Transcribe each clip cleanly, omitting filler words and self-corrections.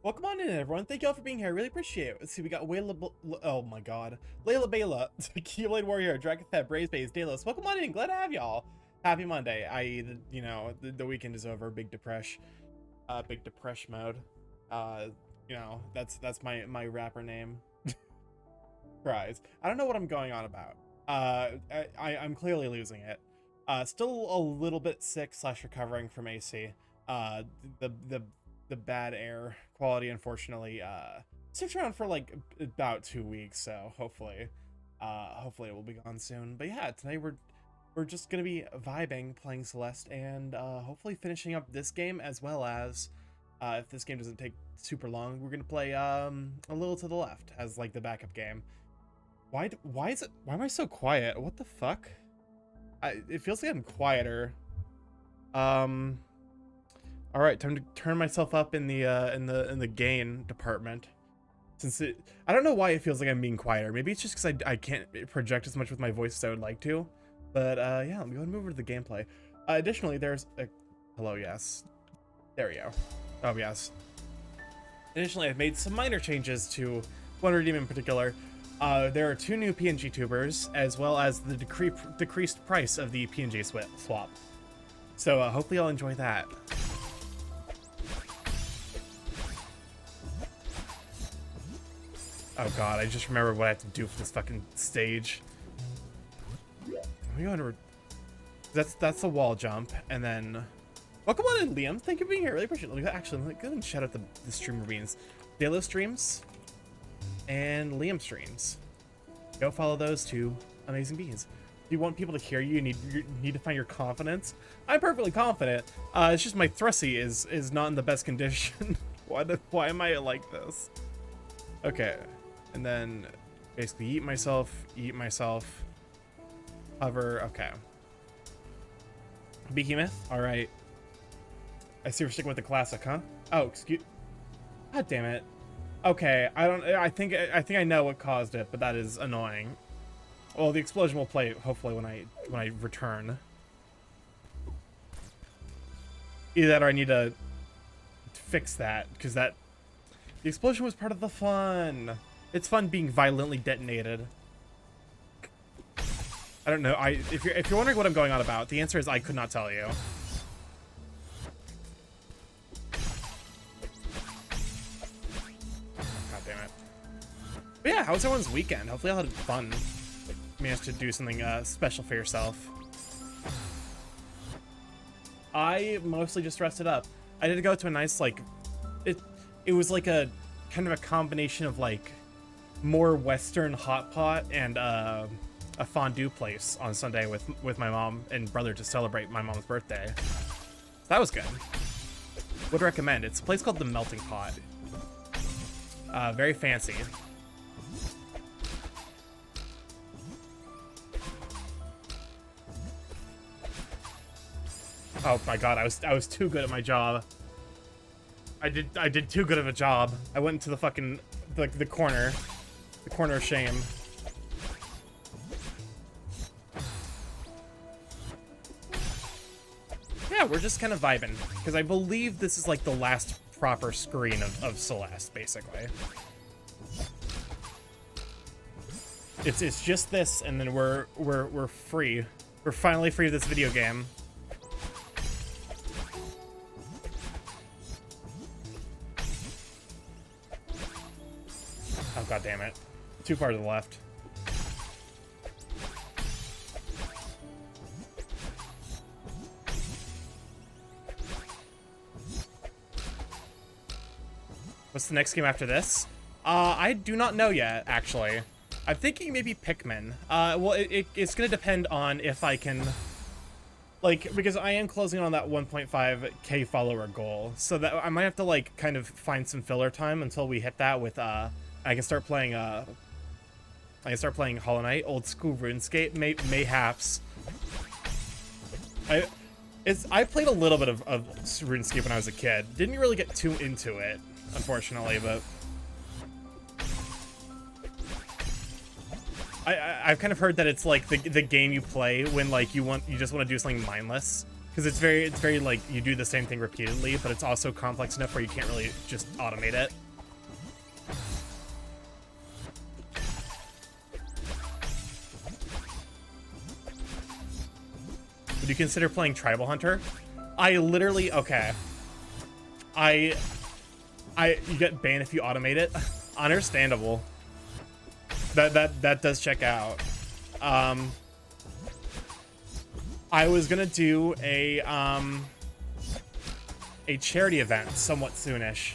Welcome on in, everyone. Thank you all for being here. I really appreciate it. Let's see, we got oh my god. Layla Bayla, Keyblade Warrior, Dragon Fed, Braze Bays, Delos. Welcome on in. Glad to have y'all. Happy Monday. The weekend is over. Big depression mode. That's my rapper name. Surprise. I don't know what I'm going on about. I'm clearly losing it. Still a little bit sick / recovering from AC. The bad air quality, unfortunately, sticks around for like about 2 weeks, so hopefully it will be gone soon. But yeah, today we're just gonna be vibing, playing Celeste, and hopefully finishing up this game, as well as if this game doesn't take super long, we're gonna play A Little to the Left as like the backup game. Why am I so quiet? What the fuck? It feels like I'm quieter. All right, time to turn myself up in the gain department. I don't know why it feels like I'm being quieter. Maybe it's just because I can't project as much with my voice as I would like to. But yeah, let me go and move over to the gameplay. Additionally, there's a hello, yes. There we go. Oh yes. Additionally, I've made some minor changes to one redeem in particular. There are 2 new PNG tubers, as well as the decreased price of the PNG swap. So hopefully I'll enjoy that. Oh god, I just remembered what I have to do for this fucking stage. That's a wall jump, and then welcome on in, Liam. Thank you for being here. Really appreciate it. Actually, let me go and shout out the streamer beans. Dalo streams and Liam streams. Go follow those 2 amazing beans. If you want people to hear you, you need to find your confidence. I'm perfectly confident. It's just my thrusty is not in the best condition. Why am I like this? Okay. And then basically eat myself, hover, okay. Behemoth, all right. I see we're sticking with the classic, huh? Oh, excuse, god damn it. Okay, I think I know what caused it, but that is annoying. Well, the explosion will play hopefully when I return. Either that or I need to fix that, because the explosion was part of the fun. It's fun being violently detonated. I don't know. If you're wondering what I'm going on about, the answer is I could not tell you. God damn it. But yeah, how was everyone's weekend? Hopefully y'all had fun. Managed to do something special for yourself. I mostly just rested up. I did go to a nice it was like a kind of a combination of like more Western hot pot and a fondue place on Sunday with my mom and brother to celebrate my mom's birthday. That was good. Would recommend. It's a place called the Melting Pot. Very fancy. Oh my god, I was too good at my job. I did too good of a job. I went into the fucking the corner of shame. Yeah, we're just kind of vibing because I believe this is like the last proper screen of Celeste, basically. It's just this, and then we're free. We're finally free of this video game. Oh god damn it. Too far to the left. What's the next game after this? I do not know yet, actually. I'm thinking maybe Pikmin. Well, it's gonna depend on if I can, like, because I am closing on that 1.5k follower goal, so that I might have to like kind of find some filler time until we hit that with I can start playing Hollow Knight, old school RuneScape, mayhaps. I played a little bit of RuneScape when I was a kid. Didn't really get too into it, unfortunately, but I've kind of heard that it's like the game you play when like you just want to do something mindless. because it's very like you do the same thing repeatedly, but it's also complex enough where you can't really just automate it. Would you consider playing Tribal Hunter? I literally, okay. You get banned if you automate it. Understandable. That does check out. I was gonna do a charity event somewhat soonish,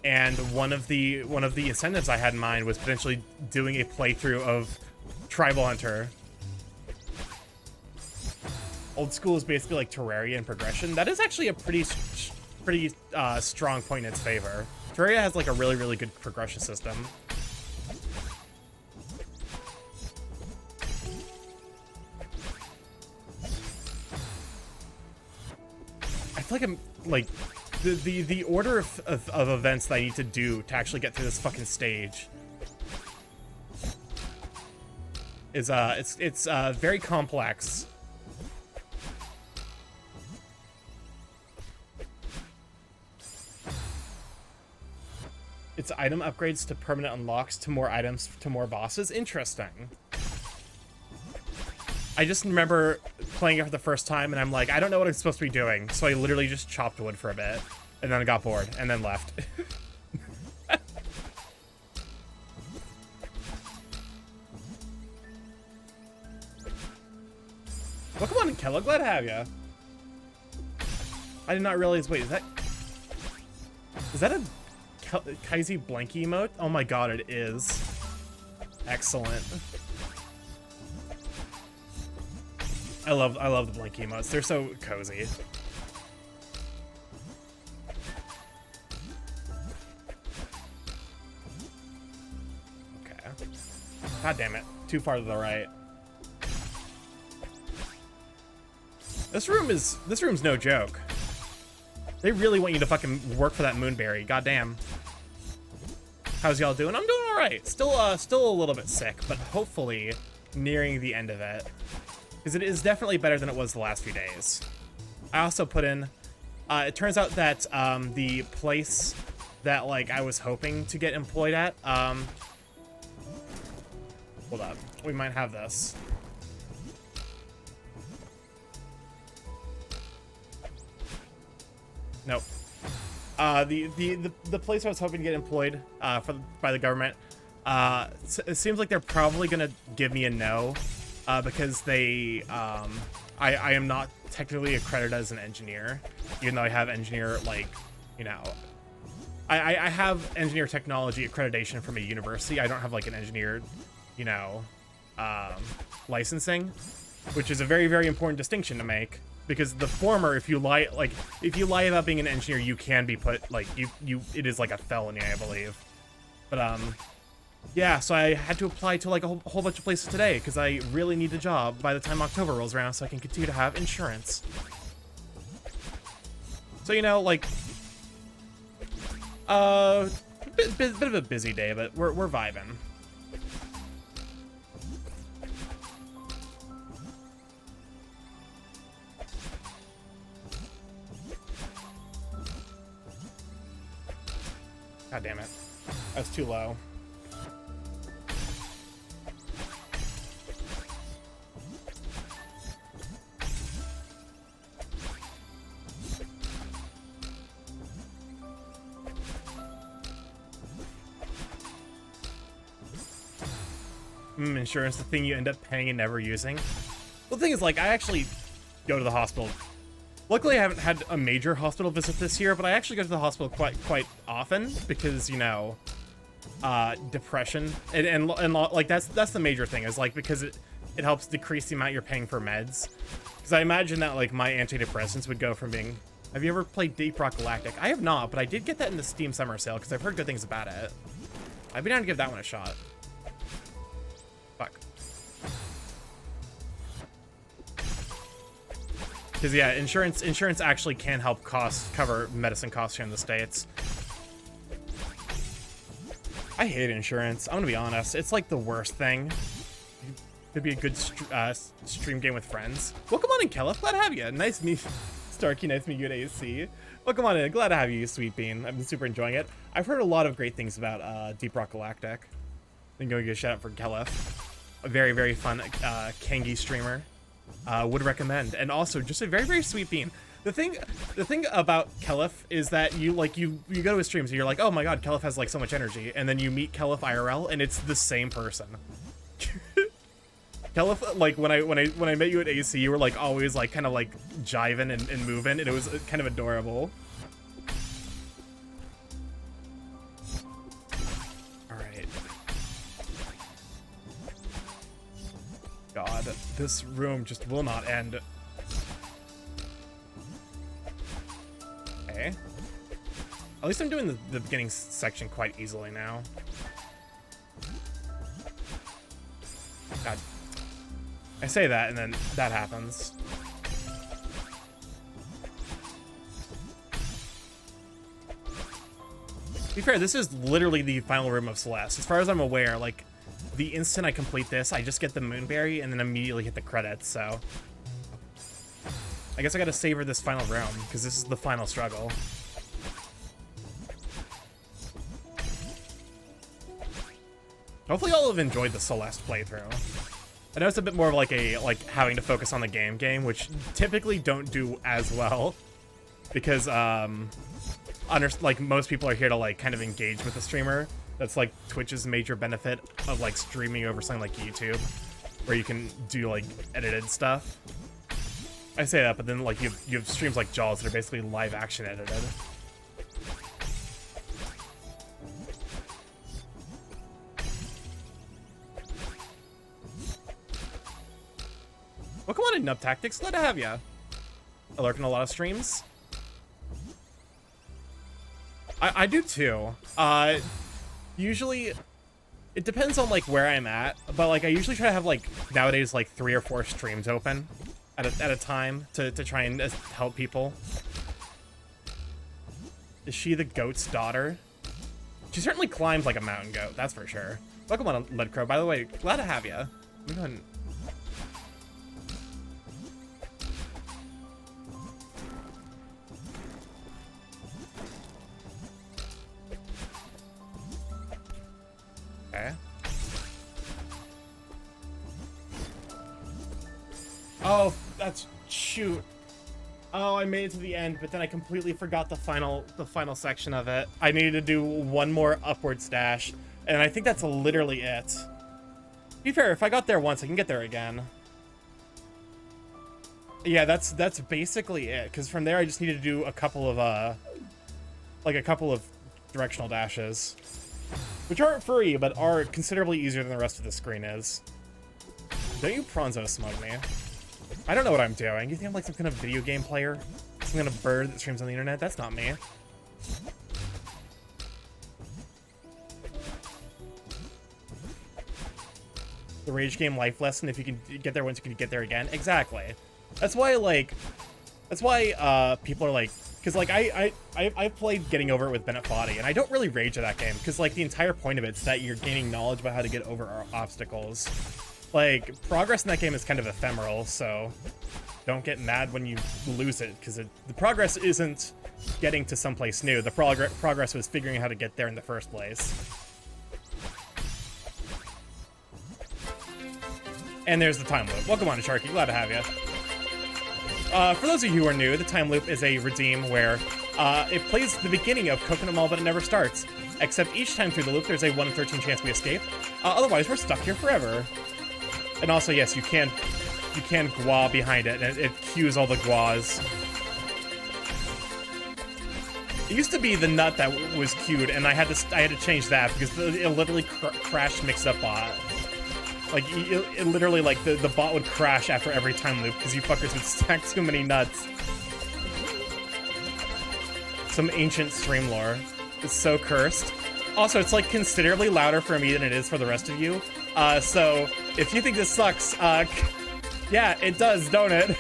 and one of the incentives I had in mind was potentially doing a playthrough of Tribal Hunter. Old school is basically like Terraria and progression. That is actually a pretty strong point in its favor. Terraria has like a really good progression system. I feel like I'm like the order of events that I need to do to actually get through this fucking stage is it's very complex. It's item upgrades to permanent unlocks to more items to more bosses. Interesting. I just remember playing it for the first time and I'm like, I don't know what I'm supposed to be doing. So I literally just chopped wood for a bit and then I got bored and then left. Welcome on, Kello. Glad to have you. I did not realize. Wait, is that a Kaizi Blanky emote? Oh my god, it is. Excellent. I love the Blanky emotes. They're so cozy. Okay. God damn it. Too far to the right. This room's no joke. They really want you to fucking work for that moonberry. Goddamn. How's y'all doing? I'm doing all right. Still a little bit sick, but hopefully nearing the end of it, because it is definitely better than it was the last few days. I also put in. It turns out that the place that like I was hoping to get employed at. Hold up. We might have this. Nope. The place I was hoping to get employed by the government, it seems like they're probably gonna give me a no, because they I am not technically accredited as an engineer, even though I have engineer, like, you know, I have engineer technology accreditation from a university. I don't have like an engineer, you know, licensing, which is a very important distinction to make. Because the former, if you lie about being an engineer, you can be put, like, it is like a felony, I believe. But, yeah, so I had to apply to, like, a whole bunch of places today, because I really need a job by the time October rolls around, so I can continue to have insurance. So, you know, like, bit of a busy day, but we're vibing. God damn it. That's too low. Insurance, the thing you end up paying and never using. Well, the thing is, like, I actually go to the hospital. Luckily, I haven't had a major hospital visit this year, but I actually go to the hospital quite often because, you know, depression and like that's the major thing, is like, because it helps decrease the amount you're paying for meds. Because I imagine that like my antidepressants would go from being. Have you ever played Deep Rock Galactic? I have not, but I did get that in the Steam Summer Sale because I've heard good things about it. I'd be down to give that one a shot. Fuck. Because yeah, insurance actually can help cover medicine costs here in the States. I hate insurance. I'm gonna be honest. It's like the worst thing. Could be a good stream game with friends. Welcome on in, Kello. Glad to have you. Nice Starkey, nice to meet you at AC. Welcome on in. Glad to have you, Sweet Bean. I've been super enjoying it. I've heard a lot of great things about Deep Rock Galactic. I'm going to give a shout out for Celeste. A very, very fun Kangi streamer. Would recommend. And also, just a very, very sweet bean. The thing about Kelif is that you go to his streams and you're like, oh my god, Kelif has like so much energy, and then you meet Kelif IRL and it's the same person. Kelif, like when I met you at AC, you were like always like kind of like jiving and moving, and it was kind of adorable. All right. God, this room just will not end. Okay. At least I'm doing the beginning section quite easily now. God. I say that and then that happens. To be fair, this is literally the final room of Celeste. As far as I'm aware, like, the instant I complete this, I just get the Moonberry and then immediately hit the credits, so... I guess I gotta savor this final room, because this is the final struggle. Hopefully y'all have enjoyed the Celeste playthrough. I know it's a bit more of like having to focus on the game, which typically don't do as well. Because, like, most people are here to, like, kind of engage with the streamer. That's, like, Twitch's major benefit of, like, streaming over something like YouTube, where you can do, like, edited stuff. I say that, but then like you have streams like Jaws that are basically live action edited. Welcome on in, Nub Tactics. Glad to have ya. I lurk in a lot of streams. I do too. Usually, it depends on like where I'm at, but like I usually try to have like nowadays like 3 or 4 streams open at a time to try and help people. Is she the goat's daughter? She certainly climbs like a mountain goat, that's for sure. Welcome on, Lead Crow. By the way, glad to have you. Let me go ahead and... Okay. Oh, that's... shoot. Oh, I made it to the end, but then I completely forgot the final section of it. I needed to do one more upwards dash, and I think that's literally it. To be fair, if I got there once, I can get there again. Yeah, that's basically it, because from there I just needed to do a couple of, like a couple of directional dashes. Which aren't free, but are considerably easier than the rest of the screen is. Don't you Pronzo smug me. I don't know what I'm doing. You think I'm like some kind of video game player? Some kind of bird that streams on the internet? That's not me. The rage game life lesson, if you can get there once, you can get there again. Exactly. That's why, like... That's why, people are like... Because, like, I played Getting Over It with Bennett Foddy, and I don't really rage at that game, because, like, the entire point of it is that you're gaining knowledge about how to get over obstacles. Like, progress in that game is kind of ephemeral, so don't get mad when you lose it, because the progress isn't getting to someplace new. The progress was figuring out how to get there in the first place. And there's the time loop. Welcome on, Sharky. Glad to have you. For those of you who are new, the time loop is a redeem where it plays the beginning of Coconut Mall, but it never starts. Except each time through the loop, there's a 1 in 13 chance we escape. Otherwise, we're stuck here forever. And also, yes, you can gua behind it, and it cues all the guas. It used to be the nut that was queued, and I had to change that because it literally crashed mix-up bot. Like, it literally, like, the bot would crash after every time loop because you fuckers would stack too many nuts. Some ancient stream lore. It's so cursed. Also, it's, like, considerably louder for me than it is for the rest of you. So, if you think this sucks, yeah, it does, don't it?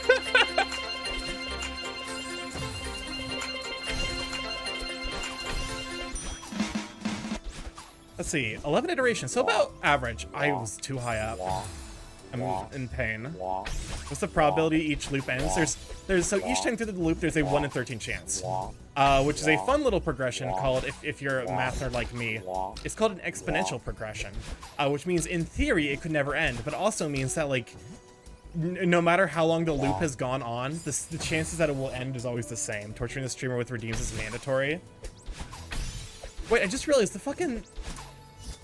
Let's see, 11 iterations, so about average. I was too high up. I'm in pain. What's the probability each loop ends? So each time through the loop, there's a 1 in 13 chance. Which is a fun little progression called, if you're a math nerd like me, it's called an exponential progression, which means in theory it could never end, but also means that like no matter how long the loop has gone on, the chances that it will end is always the same. Torturing the streamer with redeems is mandatory. Wait, I just realized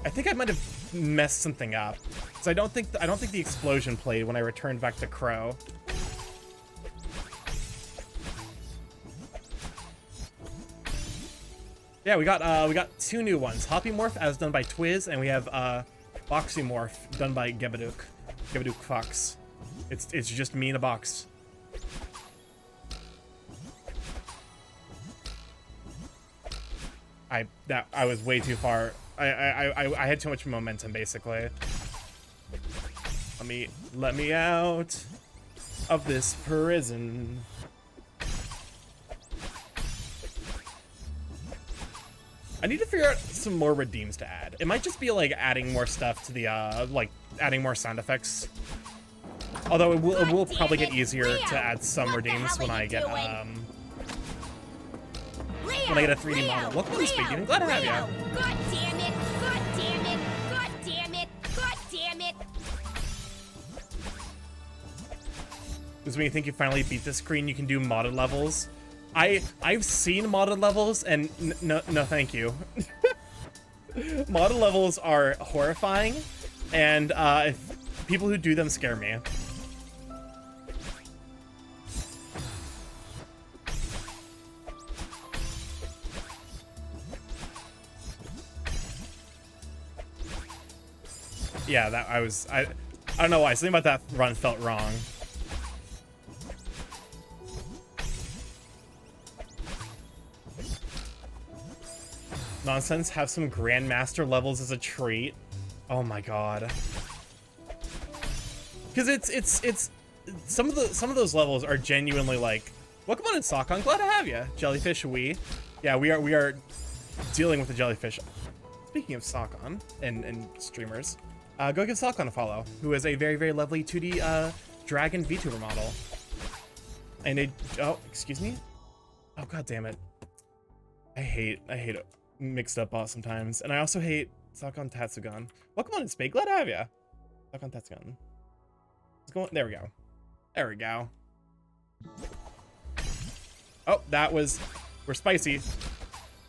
I think I might have messed something up. So I don't think the explosion played when I returned back to Crow. Yeah, we got 2 new ones. Hoppymorph as done by Twiz, and we have Boxymorph done by Gebadook Fox. It's just me in a box. I was way too far. I had too much momentum basically. Let me out of this prison. I need to figure out some more redeems to add. It might just be like adding more stuff to the like adding more sound effects. Although it will probably get easier to add some redeems when I get a 3D model. Welcome to the speed game. Glad to have you. God damn it! God damn it! God damn it! God damn it! Because when you think you finally beat the screen, you can do modded levels. I've seen modded levels, and no thank you. Modded levels are horrifying, and if people who do them scare me. Yeah, I don't know why, something about that run felt wrong. Nonsense, have some Grandmaster levels as a treat. Oh my god. Because it's some of those levels are genuinely like, welcome on in Sockon, glad to have you. Jellyfish, yeah, we are dealing with the jellyfish. Speaking of Sockon and streamers, go give Sockon a follow, who is a very, very lovely 2D dragon VTuber model. And oh, excuse me? Oh god damn it. I hate it. Mixed up boss sometimes, and I also hate Sockon Tatsugan. Welcome on in Spade, glad to have ya. Sockon Tatsugan. Let's go. There we go. There we go. Oh, we're spicy.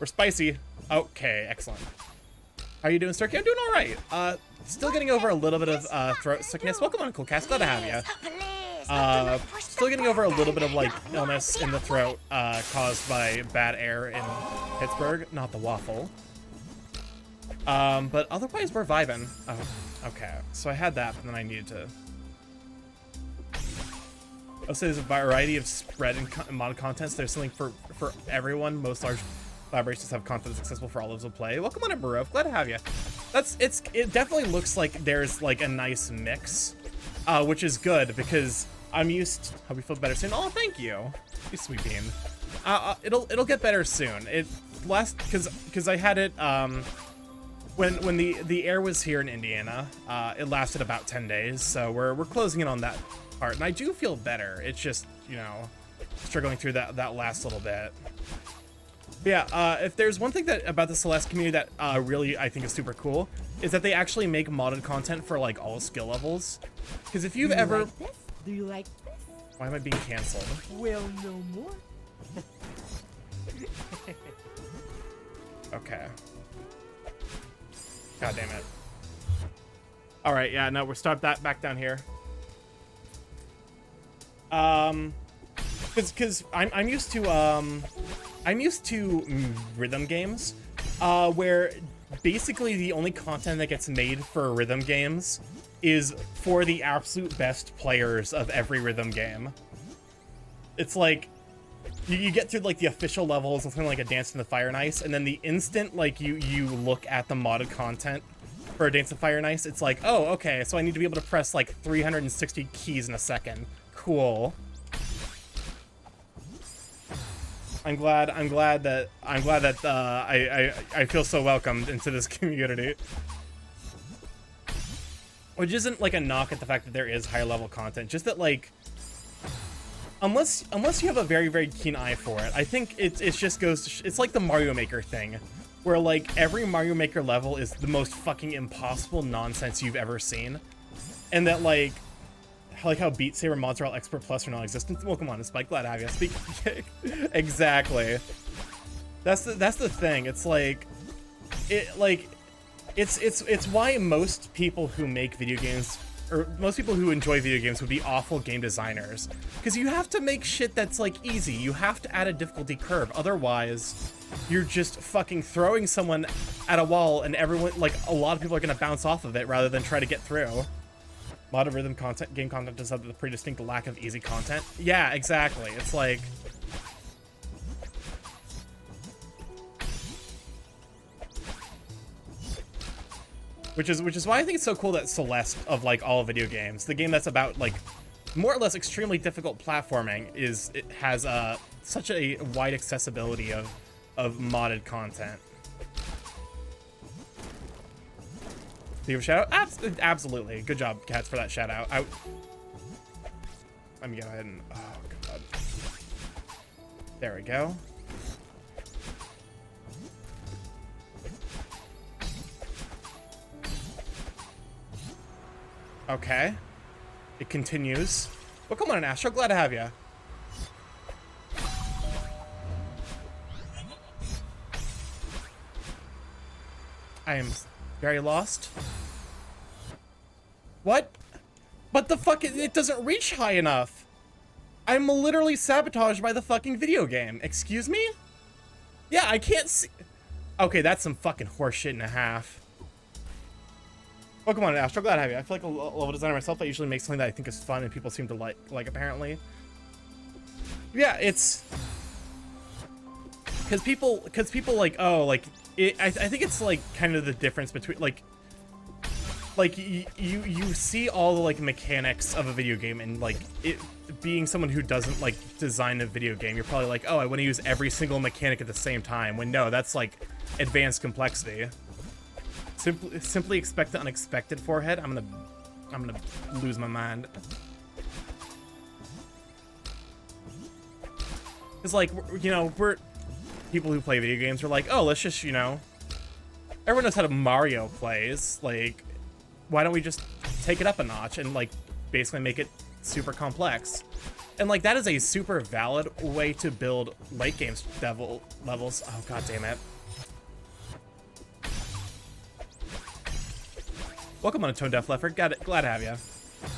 We're spicy. Okay, excellent. How you doing, Sturkey? I'm doing all right. Still getting over a little bit of throat sickness. Welcome on, Coolcast. Glad to have ya. Still getting over a little bit of like illness in the throat caused by bad air in Pittsburgh, not the waffle. But otherwise we're vibing. Oh, okay. So I had that, but then I needed to. Also, there's a variety of spread and mod content. So there's something for everyone. Most large collaborations have content that's accessible for all levels of play. Welcome on in, Barov. Glad to have you. It definitely looks like there's like a nice mix, which is good because I'm used. Hope you feel better soon. Oh, thank you. You sweet bean. It'll get better soon. It last because I had it when the air was here in Indiana. It lasted about 10 days, so we're closing in on that part, and I do feel better. It's just, you know, struggling through that last little bit. But yeah, if there's one thing about the Celeste community that really I think is super cool, is that they actually make modded content for like all skill levels. Because if you've ever like this? Do you like this? Why am I being canceled? Well, no more. Okay. God damn it. All right, yeah, no, we're start that back down here. Because I'm used to rhythm games, where basically the only content that gets made for rhythm games is for the absolute best players of every rhythm game. It's like you get through like the official levels, something like a Dance in the Fire and Ice, and then the instant like you look at the modded content for a Dance in the Fire and Ice, it's like, oh, okay, so I need to be able to press like 360 keys in a second. Cool. I'm glad that I feel so welcomed into this community. which isn't like a knock at the fact that there is higher level content, just that like, unless you have a very, very keen eye for it, I think it just goes to it's like the Mario Maker thing, where like every Mario Maker level is the most fucking impossible nonsense you've ever seen, and that like how Beat Saber Montreal Expert Plus are non-existent. Well, come on, Spike, glad to have you. Speak exactly. That's the thing. It's like it's why most people who make video games, or most people who enjoy video games, would be awful game designers, because you have to make shit that's like easy. You have to add a difficulty curve, otherwise you're just fucking throwing someone at a wall and everyone, like, a lot of people are gonna bounce off of it rather than try to get through. A lot of rhythm content, game content does have the pretty distinct lack of easy content. Yeah, exactly. It's like, which is why I think it's so cool that Celeste, of like all video games, the game that's about like more or less extremely difficult platforming, it has such a wide accessibility of modded content. Do you have a shout out? Absolutely. Good job, Cats, for that shout out. Let me go ahead and, oh god. There we go. Okay. It continues. Well, come on, Astro. Glad to have you. I am very lost. What? But the fuck, it doesn't reach high enough. I'm literally sabotaged by the fucking video game. Excuse me? Yeah, I can't see. Okay, that's some fucking horseshit and a half. Well, come on, Astro. Glad to have you. I feel like a level designer myself, I usually make something that I think is fun and people seem to like apparently. Yeah, it's because people like, oh, like I think it's like kind of the difference between like you see all the like mechanics of a video game, and like it being someone who doesn't like design a video game, you're probably like, oh, I want to use every single mechanic at the same time, when no, that's like advanced complexity. Simply expect the unexpected, forehead. I'm gonna lose my mind. It's like, you know, we're people who play video games are like, oh, let's just, you know, everyone knows how to Mario plays. Like, why don't we just take it up a notch and like basically make it super complex? And like that is a super valid way to build late game levels. Oh god damn it. Welcome on a Tone Deaf Leopard. Glad to have you.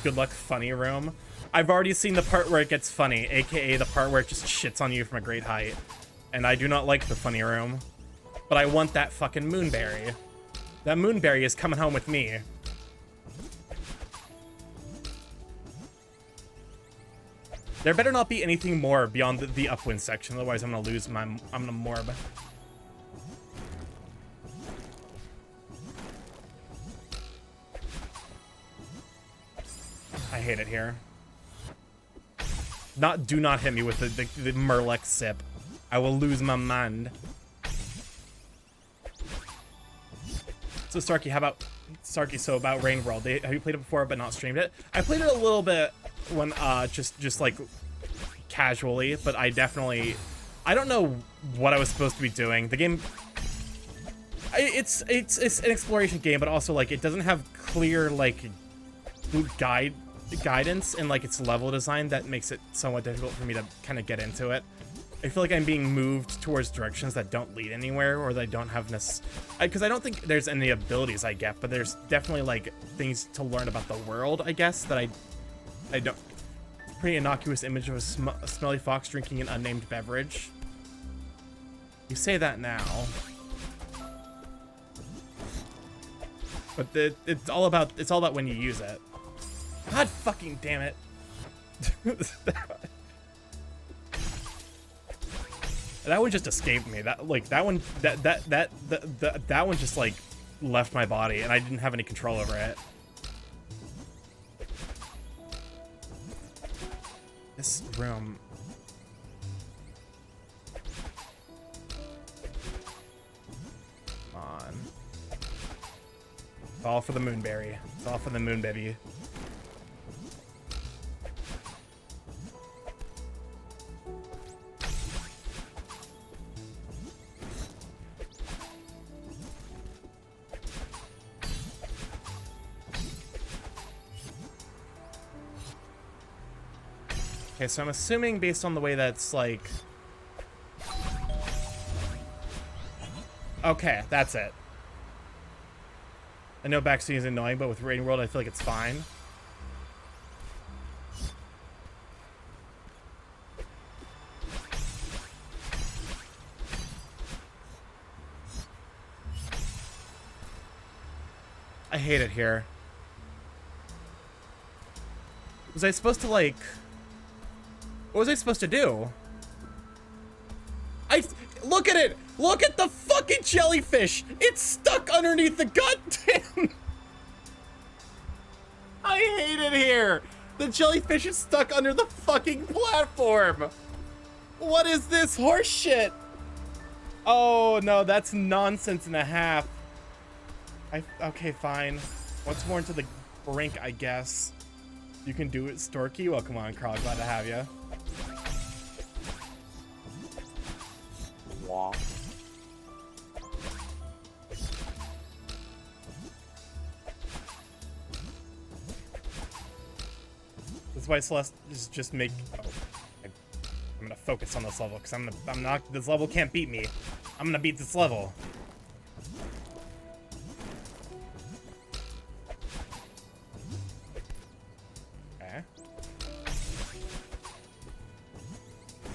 Good luck, funny room. I've already seen the part where it gets funny, aka the part where it just shits on you from a great height. And I do not like the funny room. But I want that fucking moonberry. That moonberry is coming home with me. There better not be anything more beyond the upwind section, otherwise I'm gonna lose my, I'm gonna morb. I hate it here. Do not hit me with the Murloc sip. I will lose my mind. So Starkey, how about Starkey? So about Rain World, have you played it before but not streamed it? I played it a little bit when just like casually, but I don't know what I was supposed to be doing. The game, it's an exploration game, but also like it doesn't have clear like guidance and like its level design that makes it somewhat difficult for me to kind of get into it. I feel like I'm being moved towards directions that don't lead anywhere, or that I don't have because I don't think there's any abilities I get, but there's definitely like things to learn about the world, I guess, that I don't. Pretty innocuous image of a smelly fox drinking an unnamed beverage. You say that now, but it's all about when you use it. God fucking damn it. That one just escaped me. That one just like left my body and I didn't have any control over it. This room. Come on. It's all for the moonberry. It's all for the moon baby. Okay, so I'm assuming based on the way that's like... Okay, that's it. I know backseating is annoying, but with Rain World, I feel like it's fine. I hate it here. Was I supposed to, like... What was I supposed to do? Look at it! Look at the fucking jellyfish! It's stuck underneath the goddamn... I hate it here! The jellyfish is stuck under the fucking platform! What is this horse shit? Oh no, that's nonsense and a half. Okay, fine. Once more into the brink, I guess. You can do it, Storky. Well, come on, Carl. Glad to have you. Wow. That's why Celeste is just make. Oh, I'm gonna focus on this level because I'm not. This level can't beat me. I'm gonna beat this level. Okay.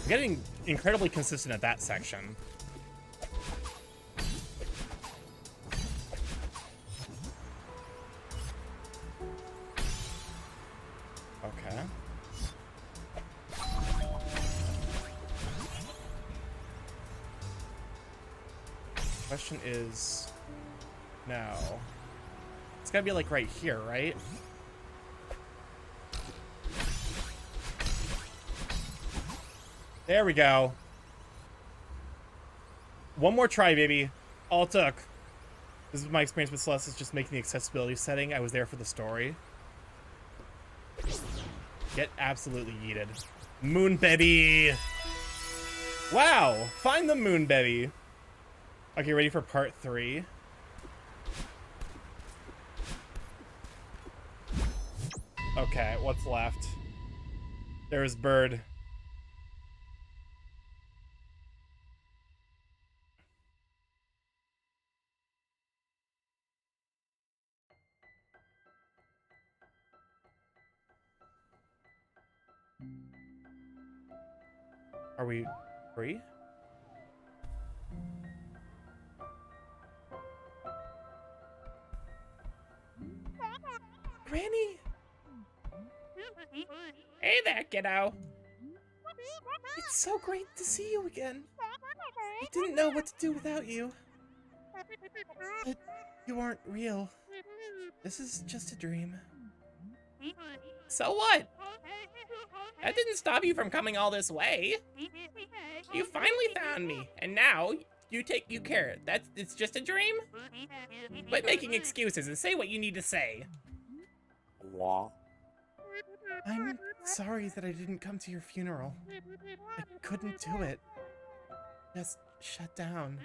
I'm getting incredibly consistent at that section. Okay. Question is now. It's gotta be like right here, right? There we go. One more try, baby. All it took. This is my experience with Celeste, is just making the accessibility setting. I was there for the story. Get absolutely yeeted. Moon baby. Wow. Find the moon baby. Okay, ready for part 3? Okay, what's left? There's Bird. Are we free? Granny! Hey there, kiddo. It's so great to see you again. I didn't know what to do without you. But you aren't real. This is just a dream. So what? That didn't stop you from coming all this way. You finally found me, and now you care. It's just a dream? Quit making excuses and say what you need to say. Wow. I'm sorry that I didn't come to your funeral. I couldn't do it. Just shut down.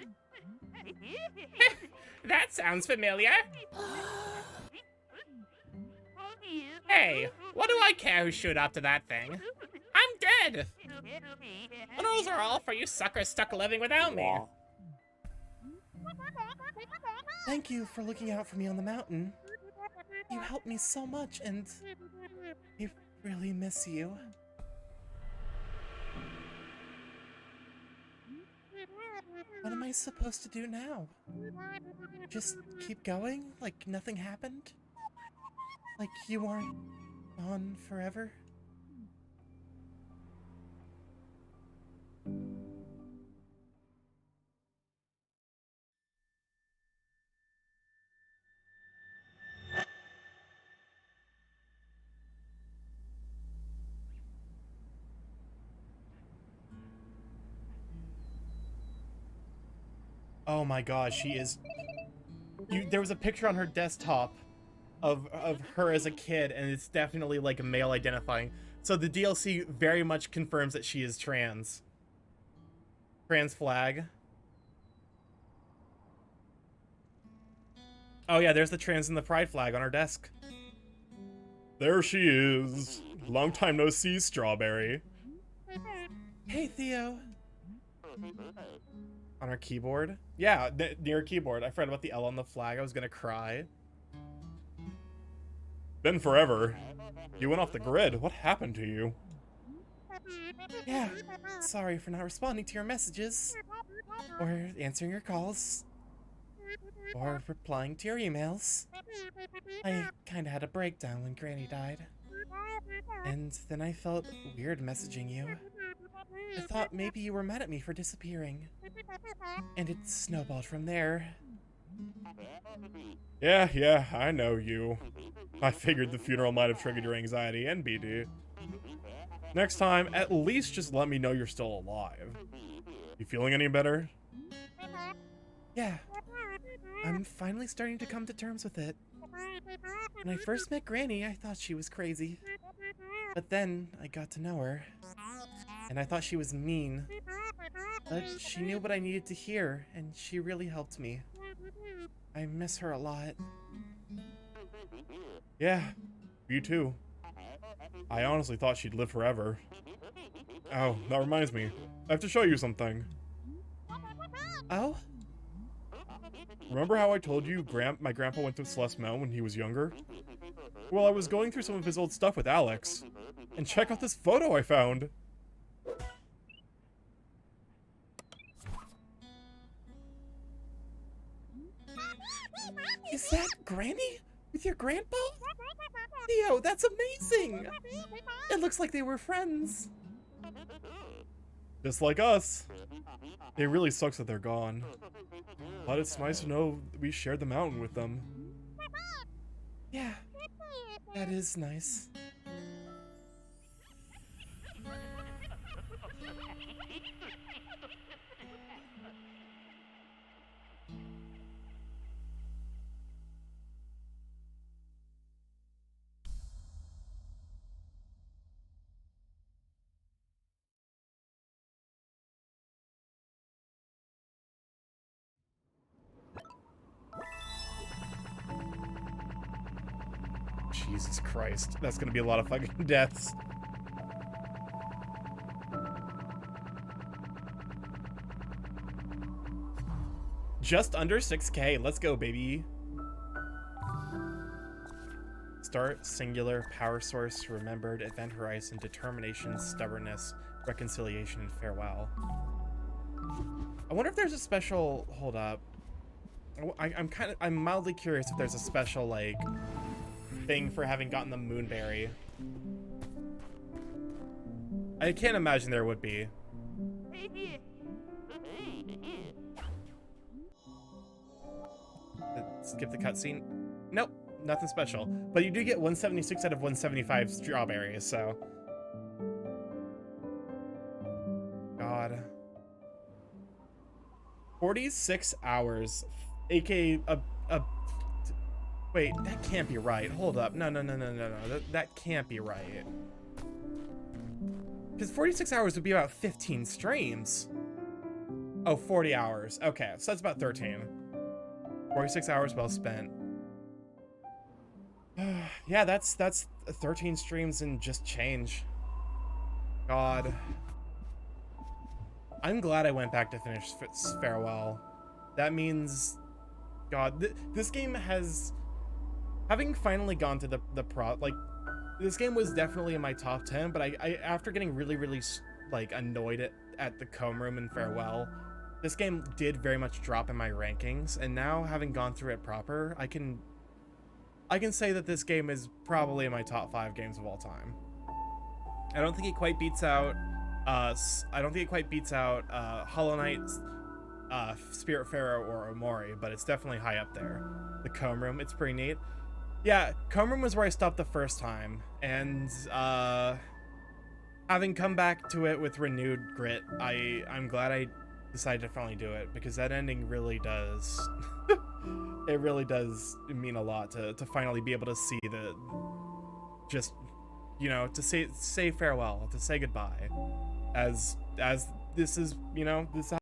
That sounds familiar. Hey, what do I care who showed up to that thing? I'm dead! Funerals are all for you suckers stuck living without me. Wow. Thank you for looking out for me on the mountain. You helped me so much, and I really miss you. What am I supposed to do now? Just keep going, like nothing happened? Like you aren't gone forever? Oh my gosh, she is... There was a picture on her desktop of her as a kid, and it's definitely like a male identifying. So the DLC very much confirms that she is trans. Trans flag. Oh yeah, there's the trans and the pride flag on our desk. There she is. Long time no see, Strawberry. Hey, Theo. On our keyboard? Yeah, near keyboard. I forgot about the L on the flag. I was gonna cry. Been forever. You went off the grid. What happened to you? Yeah, sorry for not responding to your messages. Or answering your calls. Or replying to your emails. I kinda had a breakdown when Granny died. And then I felt weird messaging you. I thought maybe you were mad at me for disappearing. And it snowballed from there. Yeah, I know you. I figured the funeral might have triggered your anxiety and BD. Next time, at least just let me know you're still alive. You feeling any better? Yeah. I'm finally starting to come to terms with it. When I first met Granny, I thought she was crazy. But then, I got to know her. And I thought she was mean. But she knew what I needed to hear, and she really helped me. I miss her a lot. Yeah, you too. I honestly thought she'd live forever. Oh, that reminds me. I have to show you something. Oh? Remember how I told you my grandpa went to Celeste Mountain when he was younger? Well, I was going through some of his old stuff with Alex. And check out this photo I found! Is that Granny? With your grandpa? Theo, that's amazing! It looks like they were friends. Just like us. It really sucks that they're gone. But it's nice to know we shared the mountain with them. Yeah, that is nice. Jesus Christ, that's gonna be a lot of fucking deaths. Just under 6K, let's go, baby. Start, singular, power source, remembered, event horizon, determination, stubbornness, reconciliation, and farewell. I wonder if there's a special, hold up. I'm mildly curious if there's a special, like, thing for having gotten the Moonberry. I can't imagine there would be. Skip the cutscene. Nope, nothing special. But you do get 176 out of 175 strawberries, so. God. 46 hours, aka wait, that can't be right. Hold up. No. That can't be right. Because 46 hours would be about 15 streams. Oh, 40 hours. Okay, so that's about 13. 46 hours well spent. Yeah, that's 13 streams and just change. God. I'm glad I went back to finish Farewell. That means, God, this game has, having finally gone to the like, this game was definitely in my top 10, but I after getting really like annoyed at the comb room in Farewell, this game did very much drop in my rankings, and now having gone through it proper, I can say that this game is probably in my top 5 games of all time. I don't think it quite beats out Hollow Knight, Spiritfarer, or Omori, but it's definitely high up there. The comb room, it's pretty neat. Yeah, comb room was where I stopped the first time, and having come back to it with renewed grit, I'm glad I decided to finally do it, because that ending really does it really does mean a lot to finally be able to see the, just, you know, to say farewell, to say goodbye, as this is, you know, this